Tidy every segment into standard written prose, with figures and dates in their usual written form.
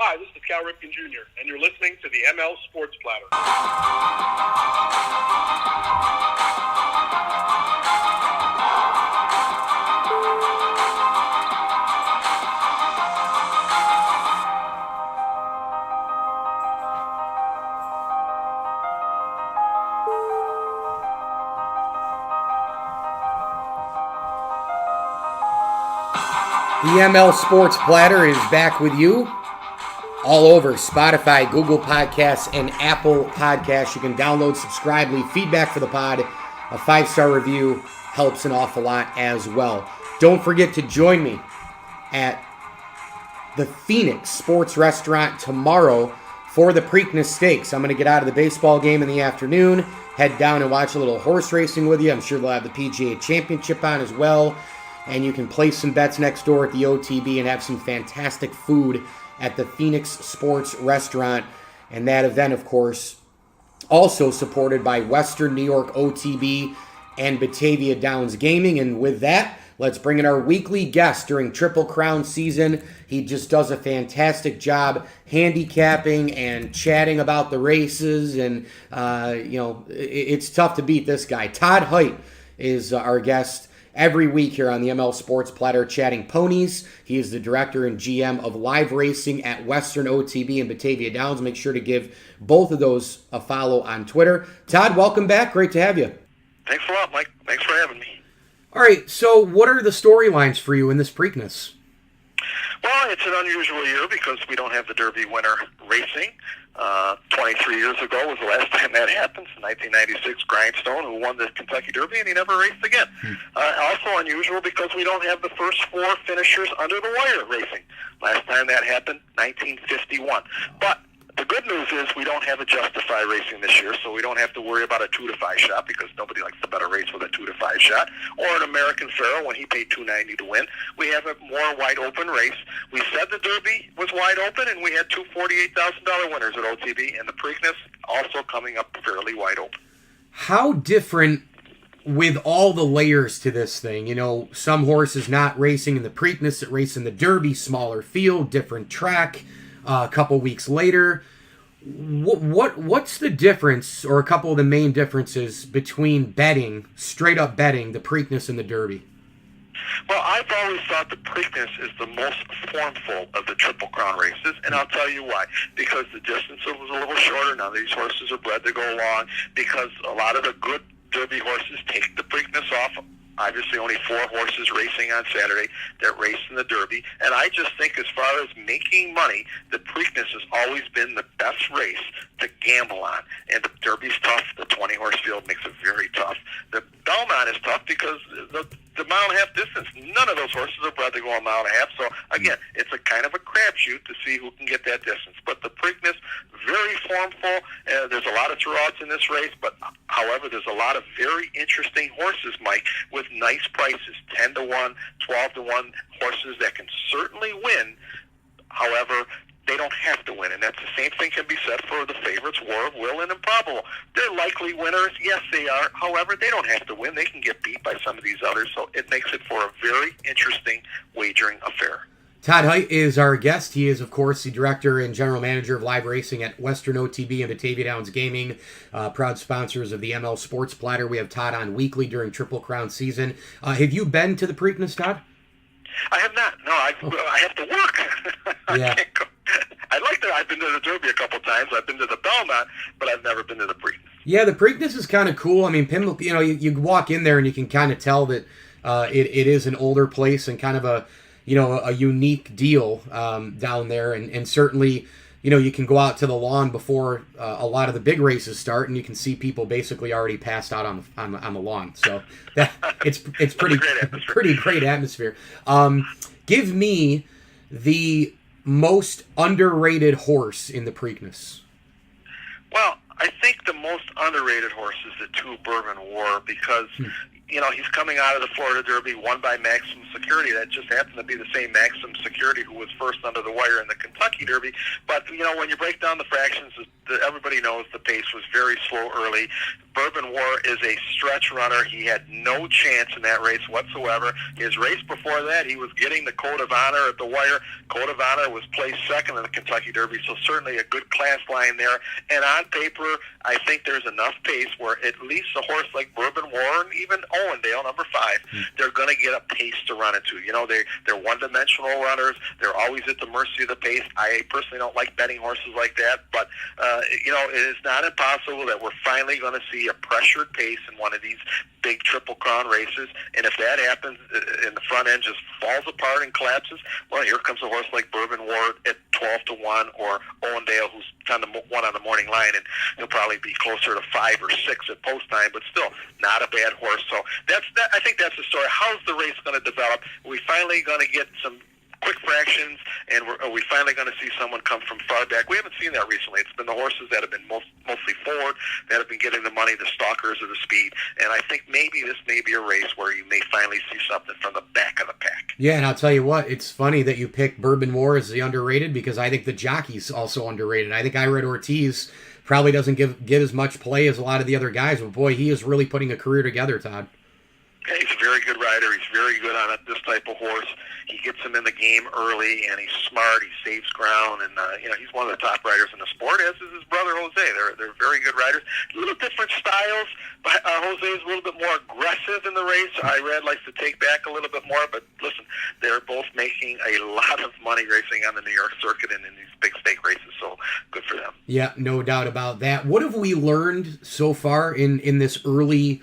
Hi, this is Cal Ripken Jr., and you're listening to the ML Sports Platter. The ML Sports Platter is back with you all over Spotify, Google Podcasts, and Apple Podcasts. You can download, subscribe, leave feedback for the pod. A 5-star review helps an awful lot as well. Don't forget to join me at the Phoenix Sports Restaurant tomorrow for the Preakness Stakes. I'm going to get out of the baseball game in the afternoon, head down and watch a little horse racing with you. I'm sure they'll have the PGA Championship on as well. And you can place some bets next door at the OTB and have some fantastic food at the Phoenix Sports Restaurant. And that event, of course, also supported by Western New York OTB and Batavia Downs Gaming. And with that, let's bring in our weekly guest during Triple Crown season. He just does a fantastic job handicapping and chatting about the races. And, it's tough to beat this guy. Todd Haight is our guest every week here on the ML Sports Platter, chatting ponies. He is the director and GM of live racing at Western OTB and Batavia Downs. Make sure to give both of those a follow on Twitter. Todd, welcome back. Great to have you. Thanks a lot, Mike. Thanks for having me. All right, so what are the storylines for you in this Preakness? Well, it's an unusual year because we don't have the Derby winner racing. 23 years ago was the last time that happened. It's 1996 Grindstone, who won the Kentucky Derby, and he never raced again. Also unusual because we don't have the first 4 finishers under the wire racing. Last time that happened, 1951. But the good news is we don't have a Justify racing this year, so we don't have to worry about a 2-5 shot because nobody likes the better race with a 2-5 shot, or an American Pharoah when he paid $2.90 to win. We have a more wide open race. We said the Derby was wide open, and we had 2 $48,000 winners at OTB, and the Preakness also coming up fairly wide open. How different with all the layers to this thing? You know, some horses not racing in the Preakness that race in the Derby, smaller field, different track. A couple weeks later, what's the difference, or a couple of the main differences between betting, straight up betting, the Preakness and the Derby? Well, I've always thought the Preakness is the most formful of the Triple Crown races, and I'll tell you why. Because the distance was a little shorter. Now these horses are bred to go long, because a lot of the good Derby horses take the Preakness off. Obviously, only 4 horses racing on Saturday that race in the Derby. And I just think as far as making money, the Preakness has always been the best race to gamble on. And the Derby's tough. The 20-horse field makes it very tough. The Belmont is tough because the mile-and-a-half distance, none of those horses are bred to go a mile-and-a-half. So, again, it's a kind of a crapshoot to see who can get that distance. But the Preakness, very formful. There's a lot of throughout in this race. But, however, there's a lot of very interesting horses, Mike, with nice prices, 10-1, 12-1 horses that can certainly win. However, they don't have to win, and that's the same thing can be said for the favorites, War of Will and Improbable. They're likely winners, yes they are. However, they don't have to win. They can get beat by some of these others, so it makes it for a very interesting wagering affair. Todd Haight is our guest. He is, of course, the director and general manager of live racing at Western OTB and Batavia Downs Gaming, proud sponsors of the ML Sports Platter. We have Todd on weekly during Triple Crown season. Have you been to the Preakness, Todd? I have not. No, I have to work. Yeah. I'd like to. I've been to the Derby a couple times. I've been to the Belmont, but I've never been to the Preakness. Yeah, the Preakness is kind of cool. I mean, Pimlico, you walk in there and you can kind of tell that it is an older place and kind of a unique deal down there. And certainly, you can go out to the lawn before a lot of the big races start, and you can see people basically already passed out on the lawn. So it's pretty great atmosphere. Give me the most underrated horse in the Preakness. Well, I think the most underrated horse is the 2 Bourbon War, because he's coming out of the Florida Derby, won by Maximum Security. That just happened to be the same Maximum Security who was first under the wire in the Kentucky Derby. But, when you break down the fractions, everybody knows the pace was very slow early. Bourbon War is a stretch runner. He had no chance in that race whatsoever. His race before that, he was getting the Code of Honor at the wire. Code of Honor was placed second in the Kentucky Derby, so certainly a good class line there. And on paper, I think there's enough pace where at least a horse like Bourbon War and even Owendale, number 5, they're going to get a pace to run into. They're one-dimensional runners. They're always at the mercy of the pace. I personally don't like betting horses like that, but it is not impossible that we're finally going to see a pressured pace in one of these big Triple Crown races. And if that happens and the front end just falls apart and collapses, well, here comes a horse like Bourbon War at 12-1, or Owendale, who's 10-1 on the morning line, and he'll probably be closer to 5 or 6 at post time, but still not a bad horse. So I think that's the story. How's the race going to develop? Are we finally going to get some quick fractions, and are we finally going to see someone come from far back? We haven't seen that recently. It's been the horses that have been mostly forward that have been getting the money, the stalkers of the speed. And I think maybe this may be a race where you may finally see something from the back of the pack. Yeah, and I'll tell you what, it's funny that you pick Bourbon War as the underrated, because I think the jockey's also underrated. I think Irad Ortiz probably doesn't get as much play as a lot of the other guys, but boy, he is really putting a career together, Todd. Yeah, he's a very good rider. He's very good on this type of horse. He gets him in the game early, and he's smart. He saves ground, and he's one of the top riders in the sport, as is his brother Jose. They're very good riders. A little different styles, but Jose is a little bit more aggressive in the race. Irad likes to take back a little bit more, but listen, they're both making a lot of money racing on the New York circuit and in these big stake races, so good for them. Yeah, no doubt about that. What have we learned so far in this early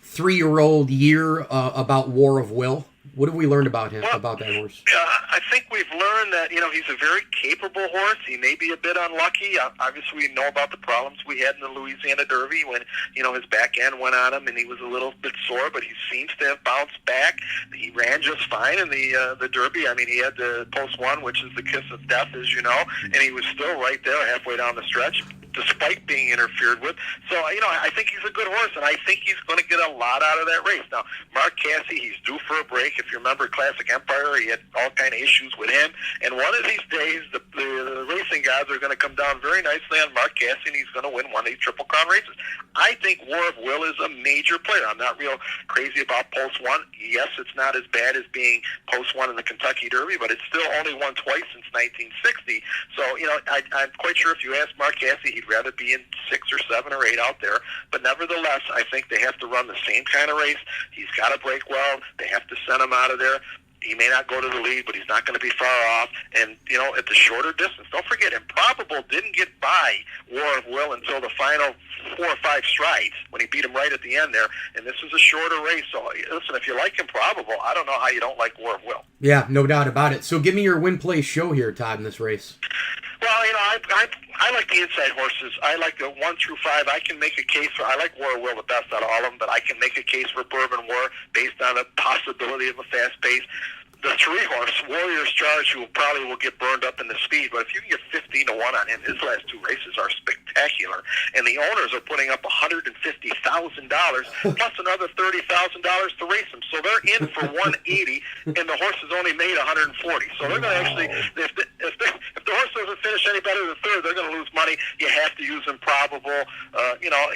3-year-old year about War of Will? What have we learned about him, about that horse? I think we've learned that, he's a very capable horse. He may be a bit unlucky. Obviously, we know about the problems we had in the Louisiana Derby when, his back end went on him and he was a little bit sore, but he seems to have bounced back. He ran just fine in the Derby. I mean, he had the post 1, which is the kiss of death, as you know, and he was still right there halfway down the stretch, despite being interfered with. So, I think he's a good horse, and I think he's going to get a lot out of that race. Now, Mark Casse, he's due for a break. If you remember Classic Empire, he had all kind of issues with him. And one of these days, the racing gods are going to come down very nicely on Mark Casse, and he's going to win one of these Triple Crown races. I think War of Will is a major player. I'm not real crazy about Post 1. Yes, it's not as bad as being Post 1 in the Kentucky Derby, but it's still only won twice since 1960. So, I'm quite sure if you ask Mark Casse, he'd rather be in 6 or 7 or 8 out there. But nevertheless, I think they have to run the same kind of race. He's got to break well. They have to send him out of there. He may not go to the lead, but he's not going to be far off. And, at the shorter distance, don't forget, Improbable didn't get by War of Will until the final 4 or 5 strides when he beat him right at the end there. And this is a shorter race. So, listen, if you like Improbable, I don't know how you don't like War of Will. Yeah, no doubt about it. So give me your win-play show here, Todd, in this race. Well, I like the inside horses. I like the 1 through 5. I can make a case for, I like War of Will the best out of all of them, but I can make a case for Bourbon War based on the possibility of a fast pace. The 3-horse, Warrior's Charge, who probably will get burned up in the speed, but if you can get 15-1 on him, his last 2 races are spectacular. And the owners are putting up $150,000 plus another $30,000 to race him. So they're in for 180, and the horse has only made 140. So they're going to actually, if the horse doesn't finish any better than 3rd, they're going to lose money. You have to use Improbable.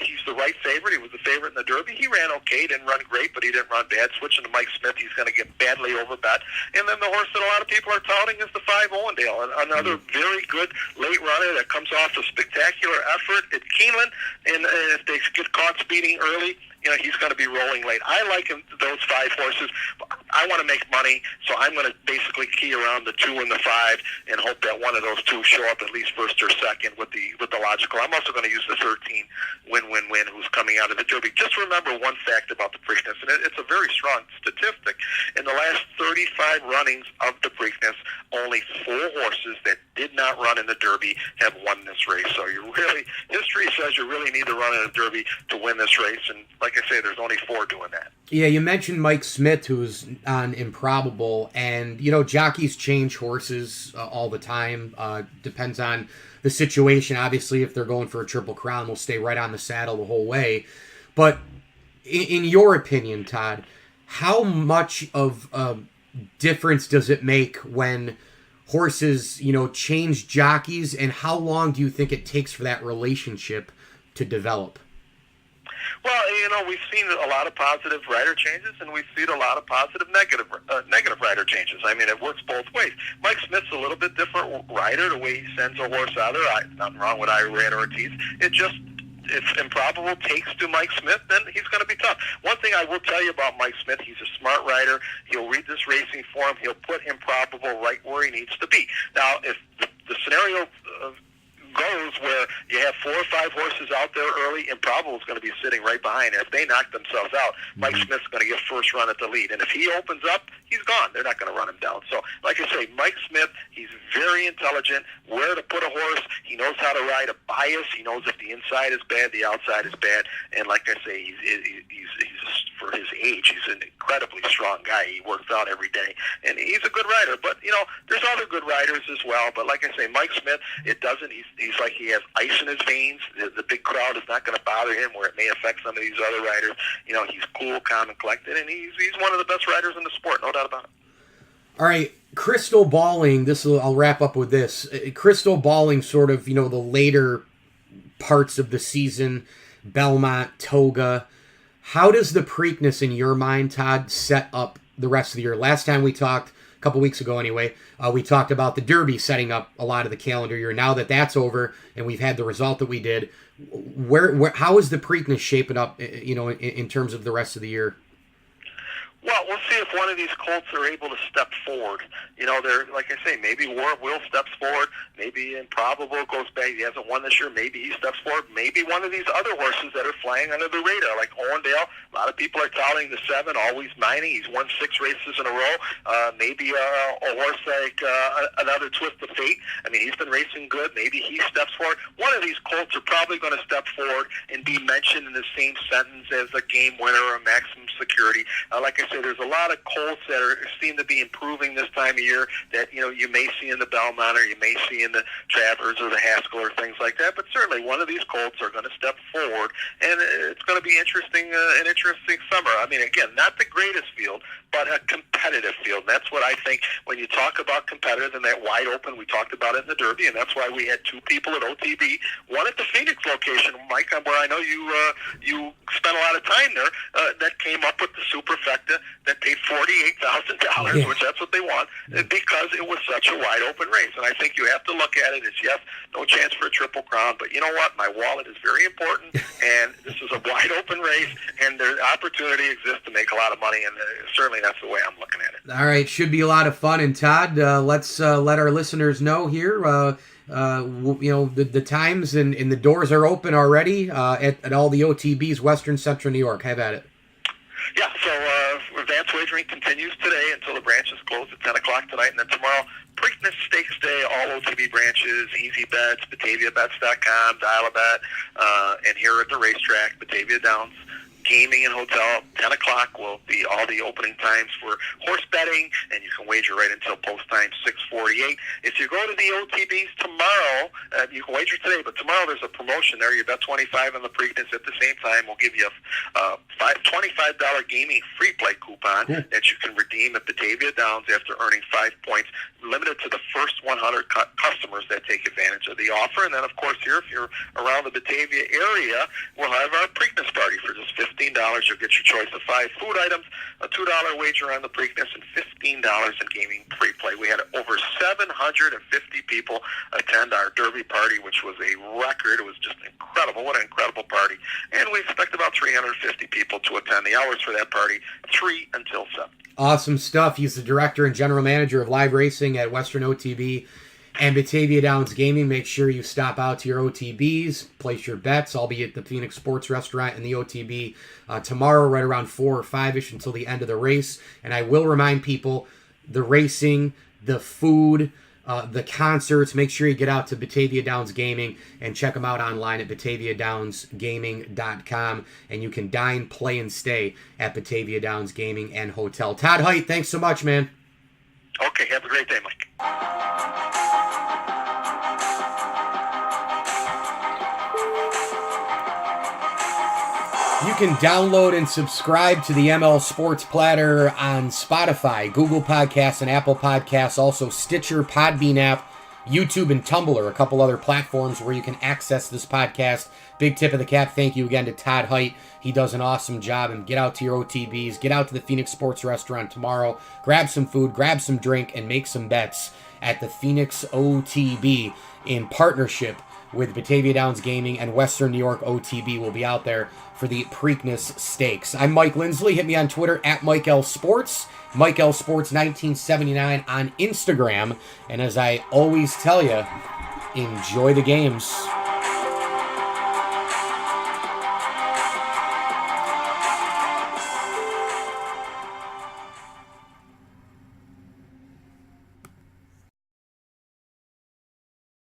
He's the right favorite. He was the favorite in the Derby. He ran okay, didn't run great, but he didn't run bad. Switching to Mike Smith, he's going to get badly overbet. And then the horse that a lot of people are touting is the 5 Owendale, another very good late runner that comes off a spectacular effort at Keeneland. And if they get caught speeding early, he's going to be rolling late. I like those 5 horses. I want to make money, so I'm going to basically key around the 2 and the 5 and hope that one of those 2 show up at least first or second with the logical. I'm also going to use the 13 win-win-win who's coming out of the Derby. Just remember one fact about the Preakness, and it's a very strong statistic. In the last 35 runnings of the Preakness, only 4 horses that did not run in the Derby have won this race. So history says you really need to run in the Derby to win this race, and like I say, there's only 4 doing that. Yeah, you mentioned Mike Smith, who's on Improbable, and, jockeys change horses all the time. Depends on the situation. Obviously, if they're going for a Triple Crown, they'll stay right on the saddle the whole way. But in your opinion, Todd, how much of a difference does it make when horses, change jockeys, and how long do you think it takes for that relationship to develop? Well, we've seen a lot of positive rider changes, and we've seen a lot of positive negative rider changes. I mean, it works both ways. Mike Smith's a little bit different rider, the way he sends a horse out there. Nothing wrong with Ira Ortiz. If improbable takes to Mike Smith, then he's going to be tough. One thing I will tell you about Mike Smith, he's a smart rider. He'll read this racing form. He'll put improbable right where he needs to be. Now, if the scenario goes where you have 4 or 5 horses out there early, Improbable is going to be sitting right behind. And if they knock themselves out, Mike Smith's going to get first run at the lead. And if he opens up, he's gone. They're not going to run him down. So, like I say, Mike Smith, he's very intelligent. Where to put a horse, he knows how to ride a bias. He knows if the inside is bad, the outside is bad. And like I say, he's for his age, he's an incredibly strong guy. He works out every day, and he's a good rider. But there's other good riders as well. But like I say, Mike Smith, it doesn't. He's like he has ice in his veins. The big crowd is not going to bother him, where it may affect some of these other riders. He's cool, calm, and collected, and he's one of the best riders in the sport, no doubt about it. All right, crystal balling. I'll wrap up with this. Crystal balling, sort of, the later parts of the season, Belmont, Toga. How does the Preakness, in your mind, Todd, set up the rest of the year? Last time we talked, a couple weeks ago anyway, we talked about the Derby setting up a lot of the calendar year. Now that that's over and we've had the result that we did, how is the Preakness shaping up, in terms of the rest of the year? Well, we'll see if one of these colts are able to step forward. They're, like I say, maybe War of Will steps forward. Maybe Improbable goes back. He hasn't won this year. Maybe he steps forward. Maybe one of these other horses that are flying under the radar, like Orndale. A lot of people are touting the 7, Always Mining. He's won 6 races in a row. Maybe a horse like another Twist of Fate. I mean, he's been racing good. Maybe he steps forward. One of these colts are probably going to step forward and be mentioned in the same sentence as a game winner or a maximum security. Like I said, there's a lot of colts that seem to be improving this time of year that you may see in the Belmont, or you may see in the Travers or the Haskell or things like that. But certainly one of these colts are going to step forward, and it's going to be interesting. An interesting summer. I mean, again, not the greatest field, but a competitive field. And that's what I think when you talk about competitive and that wide open. We talked about it in the Derby, and that's why we had 2 people at OTB, one at the Phoenix location, Mike, where I know you spent a lot of time there. That came up with the superfecta that paid $48,000, which that's what they want, because it was such a wide open race. And I think you have to look at it as, yes, no chance for a Triple Crown, but you know what? My wallet is very important, and this is a wide open race, and the opportunity exists to make a lot of money, and certainly that's the way I'm looking at it. All right, should be a lot of fun. And Todd, let's let our listeners know here. The times and the doors are open already at all the OTBs, Western Central New York. Have at it. Yeah, so advanced wagering continues today until the branches close at 10 o'clock tonight, and then tomorrow, Preakness Stakes Day, all OTB branches, Easy Bets, BataviaBets.com, Dial-A-Bet, and here at the racetrack, Batavia Downs. Gaming and hotel, 10 o'clock will be all the opening times for horse betting, and you can wager right until post time 6:48. If you go to the OTBs tomorrow, you can wager today, but tomorrow there's a promotion there. You bet 25 on the Preakness at the same time. We'll give you a $25 gaming free play coupon that you can redeem at Batavia Downs after earning 5 points, limited to the first 100 customers that take advantage of the offer. And then, of course, here, if you're around the Batavia area, we'll have our Preakness party for just $15. You'll get your choice of 5 food items, a $2 wager on the Preakness, and $15 in gaming free play. We had over 750 people attend our Derby party, which was a record. It was just incredible. What an incredible party. And we expect about 350 people to attend. The hours for that party, 3 until 7. Awesome stuff. He's the director and general manager of live racing at Western OTB and Batavia Downs Gaming. Make sure you stop out to your OTBs, place your bets. I'll be at the Phoenix Sports Restaurant in the OTB tomorrow, right around 4 or 5-ish until the end of the race. And I will remind people, the racing, the food, the concerts, make sure you get out to Batavia Downs Gaming and check them out online at BataviaDownsGaming.com. And you can dine, play, and stay at Batavia Downs Gaming and Hotel. Todd Haight, thanks so much, man. Okay, have a great day, Mike. You can download and subscribe to the ML Sports Platter on Spotify, Google Podcasts, and Apple Podcasts. Also, Stitcher, Podbean app, YouTube, and Tumblr, a couple other platforms where you can access this podcast. Big tip of the cap. Thank you again to Todd Haight. He does an awesome job. And get out to your OTBs. Get out to the Phoenix Sports Restaurant tomorrow. Grab some food, grab some drink, and make some bets at the Phoenix OTB in partnership with Batavia Downs Gaming and Western New York OTB. Will be out there for the Preakness Stakes. I'm Mike Lindsley. Hit me on Twitter at Mike L Sports. Mike L Sports 1979 on Instagram. And as I always tell you, enjoy the games.